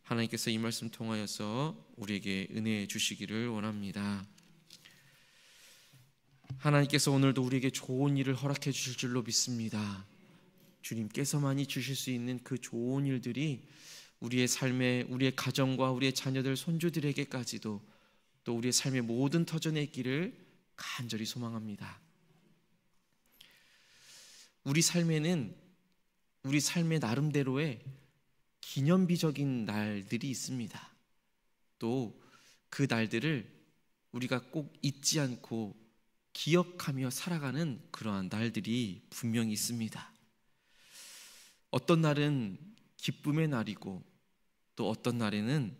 하나님께서 이 말씀 통하여서 우리에게 은혜 주시기를 원합니다. 하나님께서 오늘도 우리에게 좋은 일을 허락해 주실 줄로 믿습니다. 주님께서만이 주실 수 있는 그 좋은 일들이 우리의 삶에, 우리의 가정과 우리의 자녀들, 손주들에게까지도 또 우리의 삶의 모든 터전에 있기를 간절히 소망합니다. 우리 삶에는 우리 삶의 나름대로의 기념비적인 날들이 있습니다. 또 그 날들을 우리가 꼭 잊지 않고 기억하며 살아가는 그러한 날들이 분명히 있습니다. 어떤 날은 기쁨의 날이고 또 어떤 날에는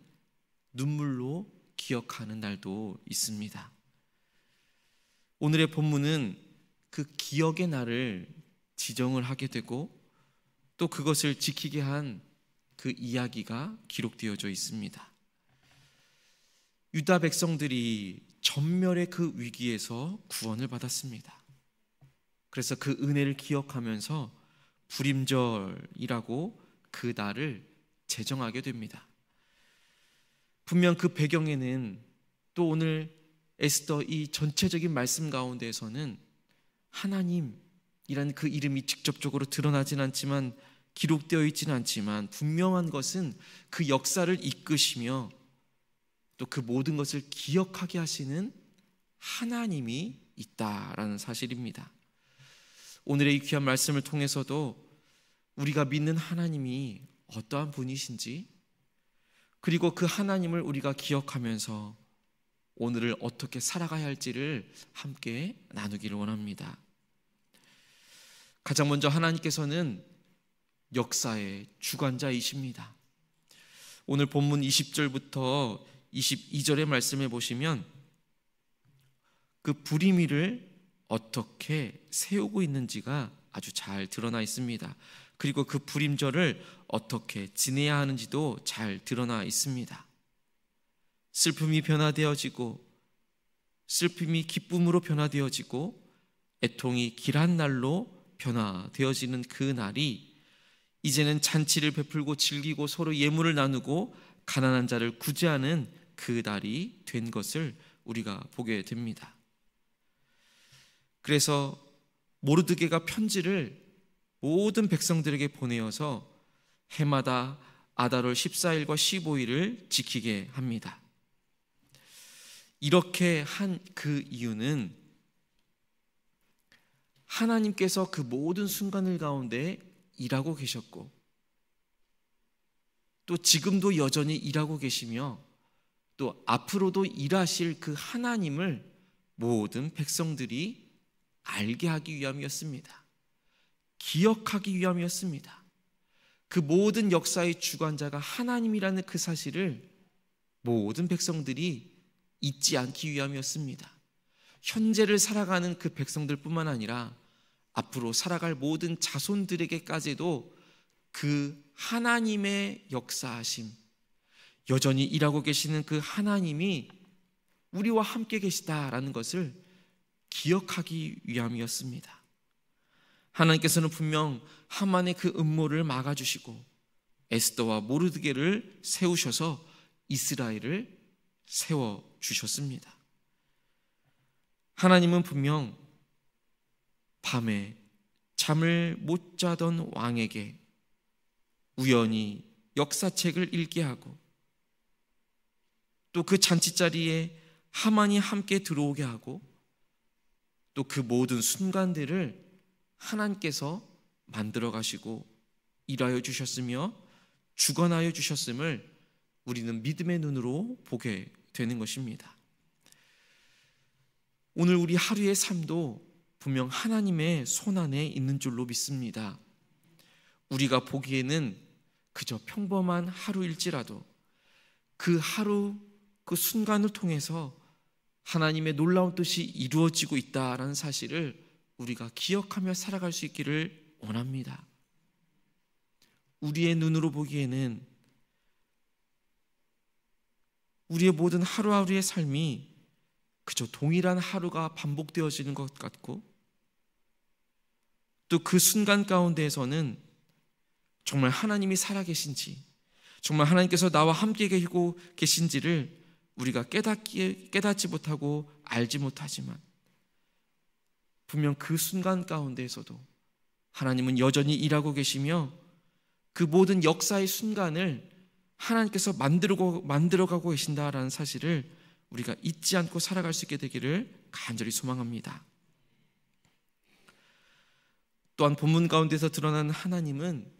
눈물로 기억하는 날도 있습니다. 오늘의 본문은 그 기억의 날을 지정을 하게 되고 또 그것을 지키게 한 그 이야기가 기록되어져 있습니다. 유다 백성들이 전멸의 그 위기에서 구원을 받았습니다. 그래서 그 은혜를 기억하면서 불임절이라고 그 날을 제정하게 됩니다. 분명 그 배경에는 또 오늘 에스더 이 전체적인 말씀 가운데에서는 하나님이라는 그 이름이 직접적으로 드러나진 않지만, 기록되어 있지는 않지만 분명한 것은 그 역사를 이끄시며 또 그 모든 것을 기억하게 하시는 하나님이 있다라는 사실입니다. 오늘의 이 귀한 말씀을 통해서도 우리가 믿는 하나님이 어떠한 분이신지, 그리고 그 하나님을 우리가 기억하면서 오늘을 어떻게 살아가야 할지를 함께 나누기를 원합니다. 가장 먼저 하나님께서는 역사의 주관자이십니다. 오늘 본문 20절부터 22절의 말씀을 보시면 그 불임일을 어떻게 세우고 있는지가 아주 잘 드러나 있습니다. 그리고 그 불임절을 어떻게 지내야 하는지도 잘 드러나 있습니다. 슬픔이 변화되어지고 슬픔이 기쁨으로 변화되어지고 애통이 길한 날로 변화되어지는 그 날이 이제는 잔치를 베풀고 즐기고 서로 예물을 나누고 가난한 자를 구제하는 그 날이 된 것을 우리가 보게 됩니다. 그래서 모르드게가 편지를 모든 백성들에게 보내어서 해마다 아달월 14일과 15일을 지키게 합니다. 이렇게 한 그 이유는 하나님께서 그 모든 순간을 가운데 일하고 계셨고 또 지금도 여전히 일하고 계시며 또 앞으로도 일하실 그 하나님을 모든 백성들이 알게 하기 위함이었습니다. 기억하기 위함이었습니다. 그 모든 역사의 주관자가 하나님이라는 그 사실을 모든 백성들이 잊지 않기 위함이었습니다. 현재를 살아가는 그 백성들뿐만 아니라 앞으로 살아갈 모든 자손들에게까지도 그 하나님의 역사하심, 여전히 일하고 계시는 그 하나님이 우리와 함께 계시다라는 것을 기억하기 위함이었습니다. 하나님께서는 분명 하만의 그 음모를 막아주시고 에스더와 모르드게를 세우셔서 이스라엘을 세워주셨습니다. 하나님은 분명 밤에 잠을 못 자던 왕에게 우연히 역사책을 읽게 하고 또 그 잔치자리에 하만이 함께 들어오게 하고 또 그 모든 순간들을 하나님께서 만들어 가시고 일하여 주셨으며 주관하여 주셨음을 우리는 믿음의 눈으로 보게 되는 것입니다. 오늘 우리 하루의 삶도 분명 하나님의 손안에 있는 줄로 믿습니다. 우리가 보기에는 그저 평범한 하루일지라도 그 하루 그 순간을 통해서 하나님의 놀라운 뜻이 이루어지고 있다라는 사실을 우리가 기억하며 살아갈 수 있기를 원합니다. 우리의 눈으로 보기에는 우리의 모든 하루하루의 삶이 그저 동일한 하루가 반복되어지는 것 같고 또 그 순간 가운데에서는 정말 하나님이 살아계신지, 정말 하나님께서 나와 함께 계시고 계신지를 우리가 깨닫지 못하고 알지 못하지만 분명 그 순간 가운데에서도 하나님은 여전히 일하고 계시며 그 모든 역사의 순간을 하나님께서 만들어가고 계신다라는 사실을 우리가 잊지 않고 살아갈 수 있게 되기를 간절히 소망합니다. 또한 본문 가운데서 드러나는 하나님은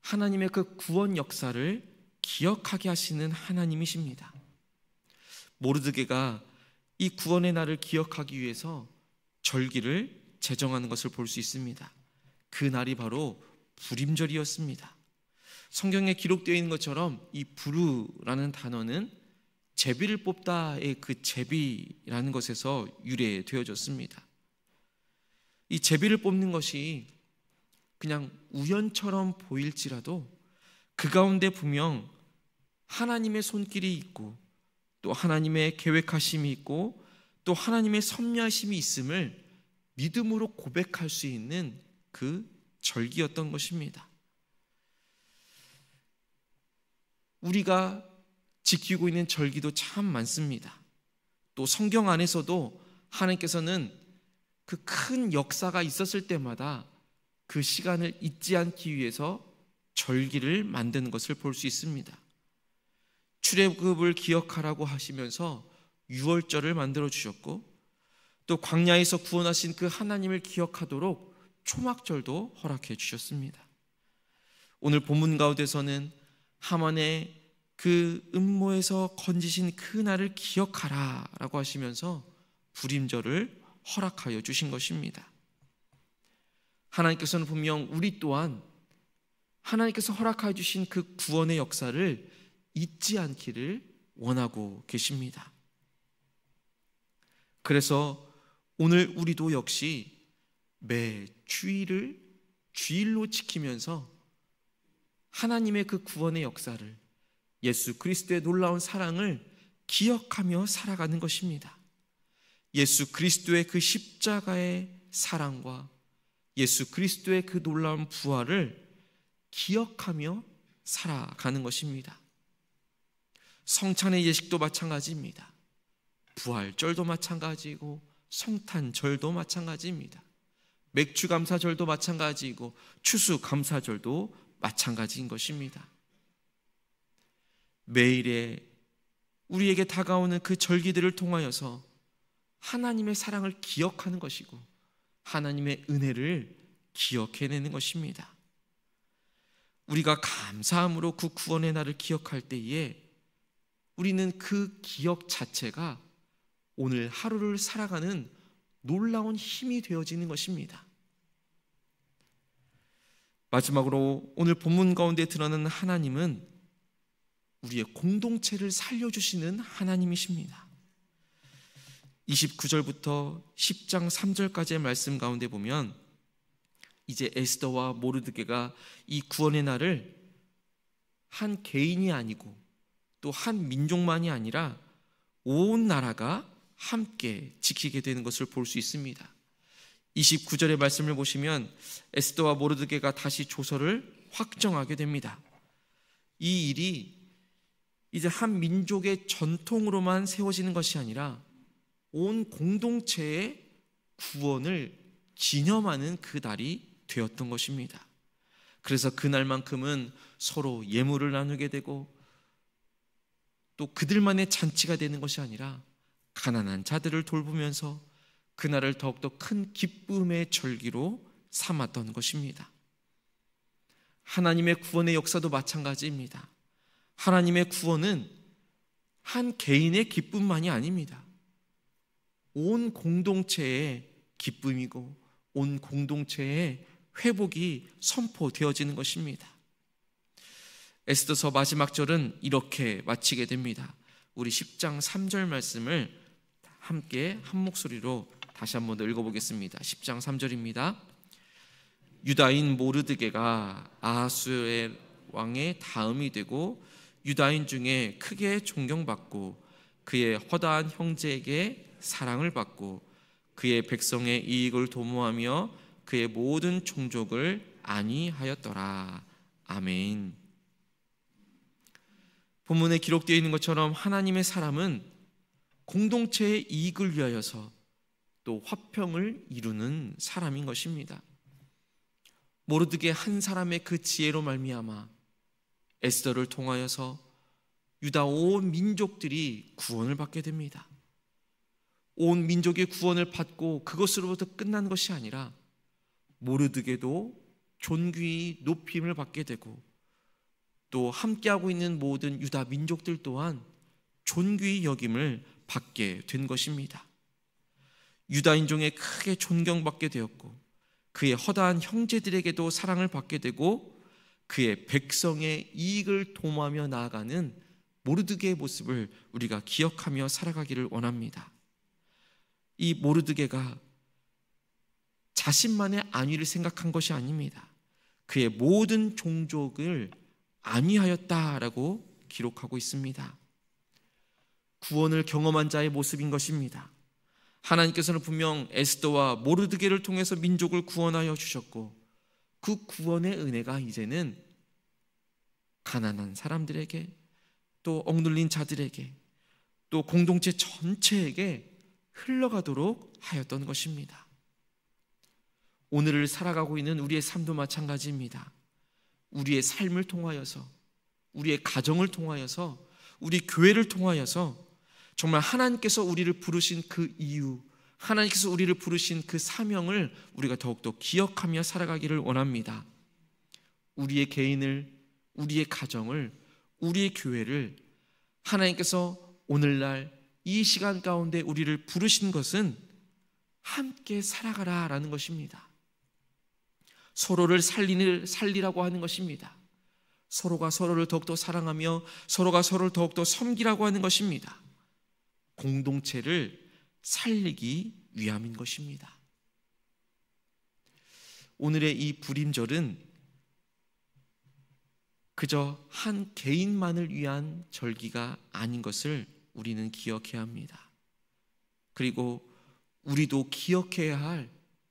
하나님의 그 구원 역사를 기억하게 하시는 하나님이십니다. 모르드게가 이 구원의 날을 기억하기 위해서 절기를 제정하는 것을 볼 수 있습니다. 그 날이 바로 부림절이었습니다. 성경에 기록되어 있는 것처럼 이 부르라는 단어는 제비를 뽑다의 그 제비라는 것에서 유래되어졌습니다. 이 제비를 뽑는 것이 그냥 우연처럼 보일지라도 그 가운데 분명 하나님의 손길이 있고 또 하나님의 계획하심이 있고 또 하나님의 섭리하심이 있음을 믿음으로 고백할 수 있는 그 절기였던 것입니다. 우리가 지키고 있는 절기도 참 많습니다. 또 성경 안에서도 하나님께서는 그 큰 역사가 있었을 때마다 그 시간을 잊지 않기 위해서 절기를 만드는 것을 볼 수 있습니다. 출애굽을 기억하라고 하시면서 유월절을 만들어 주셨고 또 광야에서 구원하신 그 하나님을 기억하도록 초막절도 허락해 주셨습니다. 오늘 본문 가운데서는 하만의 그 음모에서 건지신 그 날을 기억하라 라고 하시면서 부림절을 허락하여 주신 것입니다. 하나님께서는 분명 우리 또한 하나님께서 허락하여 주신 그 구원의 역사를 잊지 않기를 원하고 계십니다. 그래서 오늘 우리도 역시 매 주일을 주일로 지키면서 하나님의 그 구원의 역사를, 예수 그리스도의 놀라운 사랑을 기억하며 살아가는 것입니다. 예수 그리스도의 그 십자가의 사랑과 예수 그리스도의 그 놀라운 부활을 기억하며 살아가는 것입니다. 성찬의 예식도 마찬가지입니다. 부활절도 마찬가지고 성탄절도 마찬가지입니다. 맥주감사절도 마찬가지이고 추수감사절도 마찬가지인 것입니다. 매일의 우리에게 다가오는 그 절기들을 통하여서 하나님의 사랑을 기억하는 것이고 하나님의 은혜를 기억해내는 것입니다. 우리가 감사함으로 그 구원의 날을 기억할 때에 우리는 그 기억 자체가 오늘 하루를 살아가는 놀라운 힘이 되어지는 것입니다. 마지막으로 오늘 본문 가운데 드러나는 하나님은 우리의 공동체를 살려주시는 하나님이십니다. 29절부터 10장 3절까지의 말씀 가운데 보면 이제 에스더와 모르드게가 이 구원의 날을 한 개인이 아니고 또 한 민족만이 아니라 온 나라가 함께 지키게 되는 것을 볼 수 있습니다. 29절의 말씀을 보시면 에스더와 모르드게가 다시 조서를 확정하게 됩니다. 이 일이 이제 한 민족의 전통으로만 세워지는 것이 아니라 온 공동체의 구원을 기념하는 그 날이 되었던 것입니다. 그래서 그날만큼은 서로 예물을 나누게 되고 또 그들만의 잔치가 되는 것이 아니라 가난한 자들을 돌보면서 그날을 더욱더 큰 기쁨의 절기로 삼았던 것입니다. 하나님의 구원의 역사도 마찬가지입니다. 하나님의 구원은 한 개인의 기쁨만이 아닙니다. 온 공동체의 기쁨이고 온 공동체의 회복이 선포되어지는 것입니다. 에스더서 마지막 절은 이렇게 마치게 됩니다. 우리 10장 3절 말씀을 함께 한 목소리로 다시 한번 더 읽어보겠습니다. 10장 3절입니다. 유다인 모르드게가 아하수의 왕의 다음이 되고 유다인 중에 크게 존경받고 그의 허다한 형제에게 사랑을 받고 그의 백성의 이익을 도모하며 그의 모든 종족을 안위하였더라. 아멘. 본문에 기록되어 있는 것처럼 하나님의 사람은 공동체의 이익을 위하여서 또 화평을 이루는 사람인 것입니다. 모르드게 한 사람의 그 지혜로 말미암아 에스더를 통하여서 유다 온 민족들이 구원을 받게 됩니다. 온 민족의 구원을 받고 그것으로부터 끝난 것이 아니라 모르드게도 존귀히 높임을 받게 되고 또 함께하고 있는 모든 유다 민족들 또한 존귀히 여김을 받게 된 것입니다. 유다인종에 크게 존경받게 되었고 그의 허다한 형제들에게도 사랑을 받게 되고 그의 백성의 이익을 도모하며 나아가는 모르드게의 모습을 우리가 기억하며 살아가기를 원합니다. 이 모르드게가 자신만의 안위를 생각한 것이 아닙니다. 그의 모든 종족을 안위하였다라고 기록하고 있습니다. 구원을 경험한 자의 모습인 것입니다. 하나님께서는 분명 에스더와 모르드게를 통해서 민족을 구원하여 주셨고 그 구원의 은혜가 이제는 가난한 사람들에게 또 억눌린 자들에게 또 공동체 전체에게 흘러가도록 하였던 것입니다. 오늘을 살아가고 있는 우리의 삶도 마찬가지입니다. 우리의 삶을 통하여서 우리의 가정을 통하여서 우리 교회를 통하여서 정말 하나님께서 우리를 부르신 그 이유, 하나님께서 우리를 부르신 그 사명을 우리가 더욱더 기억하며 살아가기를 원합니다. 우리의 개인을, 우리의 가정을, 우리의 교회를 하나님께서 오늘날 이 시간 가운데 우리를 부르신 것은 함께 살아가라 라는 것입니다. 서로를 살리라고 하는 것입니다. 서로가 서로를 더욱더 사랑하며 서로가 서로를 더욱더 섬기라고 하는 것입니다. 공동체를 살리기 위함인 것입니다. 오늘의 이 불임절은 그저 한 개인만을 위한 절기가 아닌 것을 우리는 기억해야 합니다. 그리고 우리도 기억해야 할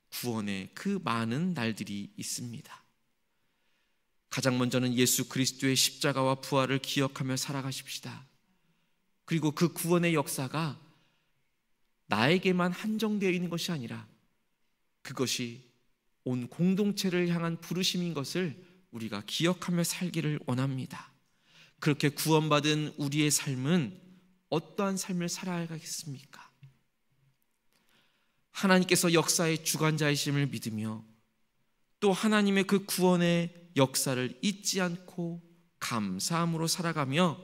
구원의 그 많은 날들이 있습니다. 가장 먼저는 예수 그리스도의 십자가와 부활을 기억하며 살아가십시다. 그리고 그 구원의 역사가 나에게만 한정되어 있는 것이 아니라 그것이 온 공동체를 향한 부르심인 것을 우리가 기억하며 살기를 원합니다. 그렇게 구원받은 우리의 삶은 어떠한 삶을 살아가겠습니까? 하나님께서 역사의 주관자이심을 믿으며 또 하나님의 그 구원의 역사를 잊지 않고 감사함으로 살아가며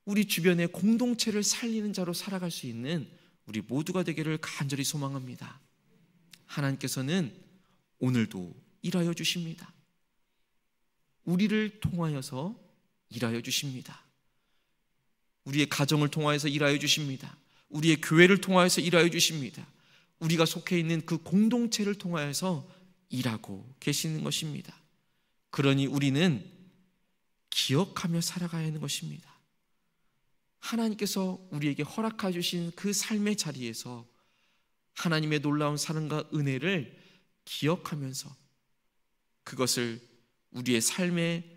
우리 주변의 공동체를 살리는 자로 살아갈 수 있는 우리 모두가 되기를 간절히 소망합니다. 하나님께서는 오늘도 일하여 주십니다. 우리를 통하여서 일하여 주십니다. 우리의 가정을 통하여서 일하여 주십니다. 우리의 교회를 통하여서 일하여 주십니다. 우리가 속해 있는 그 공동체를 통하여서 일하고 계시는 것입니다. 그러니 우리는 기억하며 살아가야 하는 것입니다. 하나님께서 우리에게 허락해 주신 그 삶의 자리에서 하나님의 놀라운 사랑과 은혜를 기억하면서 그것을 우리의 삶에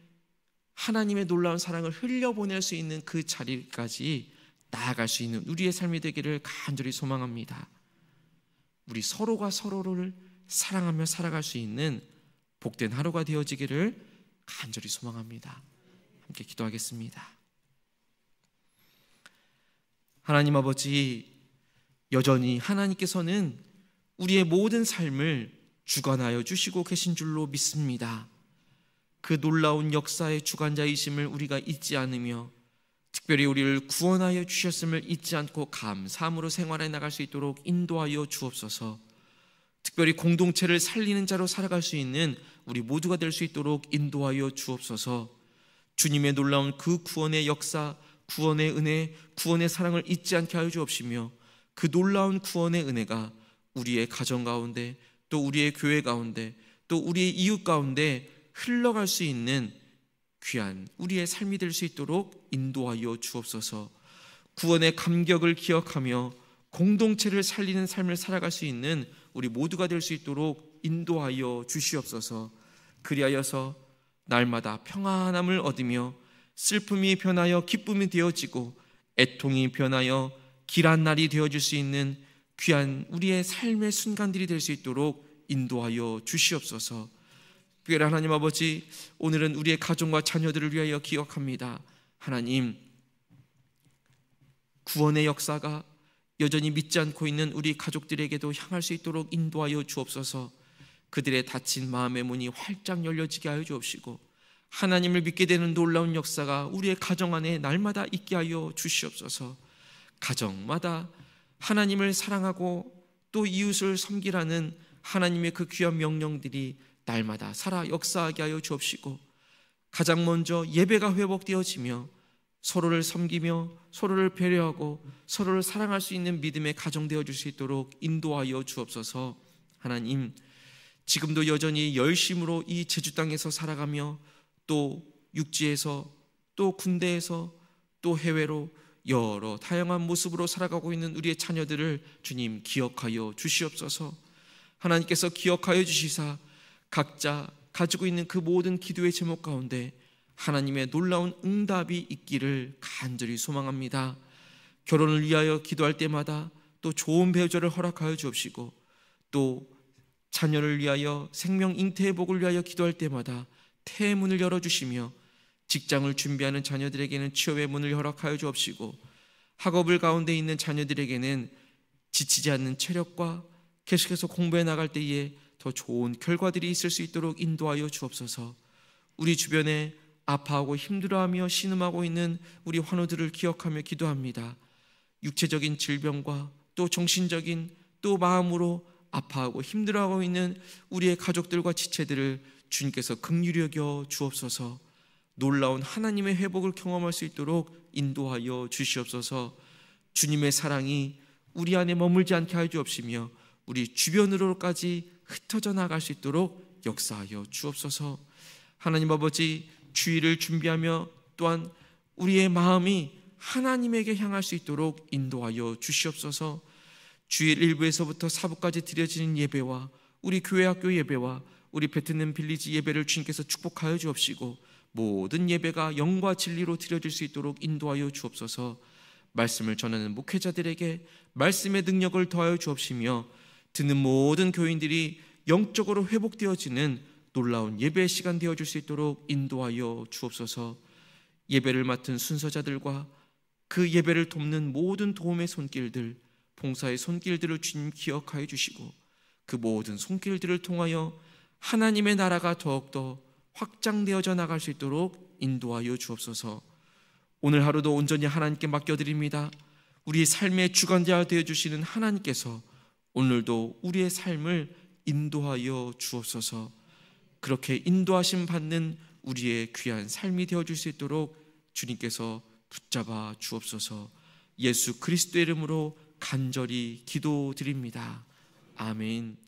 하나님의 놀라운 사랑을 흘려보낼 수 있는 그 자리까지 나아갈 수 있는 우리의 삶이 되기를 간절히 소망합니다. 우리 서로가 서로를 사랑하며 살아갈 수 있는 복된 하루가 되어지기를 간절히 소망합니다. 함께 기도하겠습니다. 하나님 아버지, 여전히 하나님께서는 우리의 모든 삶을 주관하여 주시고 계신 줄로 믿습니다. 그 놀라운 역사의 주관자이심을 우리가 잊지 않으며 특별히 우리를 구원하여 주셨음을 잊지 않고 감사함으로 생활해 나갈 수 있도록 인도하여 주옵소서. 특별히 공동체를 살리는 자로 살아갈 수 있는 우리 모두가 될 수 있도록 인도하여 주옵소서. 주님의 놀라운 그 구원의 역사, 구원의 은혜, 구원의 사랑을 잊지 않게 하여 주옵시며 그 놀라운 구원의 은혜가 우리의 가정 가운데 또 우리의 교회 가운데 또 우리의 이웃 가운데 흘러갈 수 있는 귀한 우리의 삶이 될 수 있도록 인도하여 주옵소서. 구원의 감격을 기억하며 공동체를 살리는 삶을 살아갈 수 있는 우리 모두가 될 수 있도록 인도하여 주시옵소서. 그리하여서 날마다 평안함을 얻으며 슬픔이 변하여 기쁨이 되어지고 애통이 변하여 길한 날이 되어질 수 있는 귀한 우리의 삶의 순간들이 될 수 있도록 인도하여 주시옵소서. 특별히 하나님 아버지, 오늘은 우리의 가정과 자녀들을 위하여 기억합니다. 하나님, 구원의 역사가 여전히 믿지 않고 있는 우리 가족들에게도 향할 수 있도록 인도하여 주옵소서. 그들의 닫힌 마음의 문이 활짝 열려지게 하여 주옵시고 하나님을 믿게 되는 놀라운 역사가 우리의 가정 안에 날마다 있게 하여 주시옵소서. 가정마다 하나님을 사랑하고 또 이웃을 섬기라는 하나님의 그 귀한 명령들이 날마다 살아 역사하게 하여 주옵시고 가장 먼저 예배가 회복되어지며 서로를 섬기며 서로를 배려하고 서로를 사랑할 수 있는 믿음의 가정 되어줄 수 있도록 인도하여 주옵소서. 하나님, 지금도 여전히 열심으로 이 제주 땅에서 살아가며 또 육지에서 또 군대에서 또 해외로 여러 다양한 모습으로 살아가고 있는 우리의 자녀들을 주님 기억하여 주시옵소서. 하나님께서 기억하여 주시사 각자 가지고 있는 그 모든 기도의 제목 가운데 하나님의 놀라운 응답이 있기를 간절히 소망합니다. 결혼을 위하여 기도할 때마다 또 좋은 배우자를 허락하여 주옵시고 또 자녀를 위하여 생명 잉태의 복을 위하여 기도할 때마다 태의 문을 열어주시며 직장을 준비하는 자녀들에게는 취업의 문을 허락하여 주옵시고 학업을 가운데 있는 자녀들에게는 지치지 않는 체력과 계속해서 공부해 나갈 때에 더 좋은 결과들이 있을 수 있도록 인도하여 주옵소서. 우리 주변에 아파하고 힘들어하며 신음하고 있는 우리 환우들을 기억하며 기도합니다. 육체적인 질병과 또 정신적인 또 마음으로 아파하고 힘들어하고 있는 우리의 가족들과 지체들을 주님께서 긍휼히 여겨 주옵소서. 놀라운 하나님의 회복을 경험할 수 있도록 인도하여 주시옵소서. 주님의 사랑이 우리 안에 머물지 않게 하여 주옵시며 우리 주변으로까지 흩어져 나갈 수 있도록 역사하여 주옵소서. 하나님 아버지, 주일을 준비하며 또한 우리의 마음이 하나님에게 향할 수 있도록 인도하여 주시옵소서. 주일 1부에서부터 4부까지 드려지는 예배와 우리 교회 학교 예배와 우리 베트남 빌리지 예배를 주님께서 축복하여 주옵시고 모든 예배가 영과 진리로 드려질 수 있도록 인도하여 주옵소서. 말씀을 전하는 목회자들에게 말씀의 능력을 더하여 주옵시며 듣는 모든 교인들이 영적으로 회복되어지는 놀라운 예배의 시간 되어줄 수 있도록 인도하여 주옵소서. 예배를 맡은 순서자들과 그 예배를 돕는 모든 도움의 손길들, 봉사의 손길들을 주님 기억하여 주시고 그 모든 손길들을 통하여 하나님의 나라가 더욱더 확장되어져 나갈 수 있도록 인도하여 주옵소서. 오늘 하루도 온전히 하나님께 맡겨드립니다. 우리의 삶의 주관자 되어주시는 하나님께서 오늘도 우리의 삶을 인도하여 주옵소서. 그렇게 인도하심 받는 우리의 귀한 삶이 되어줄 수 있도록 주님께서 붙잡아 주옵소서. 예수 그리스도의 이름으로 간절히 기도드립니다. 아멘.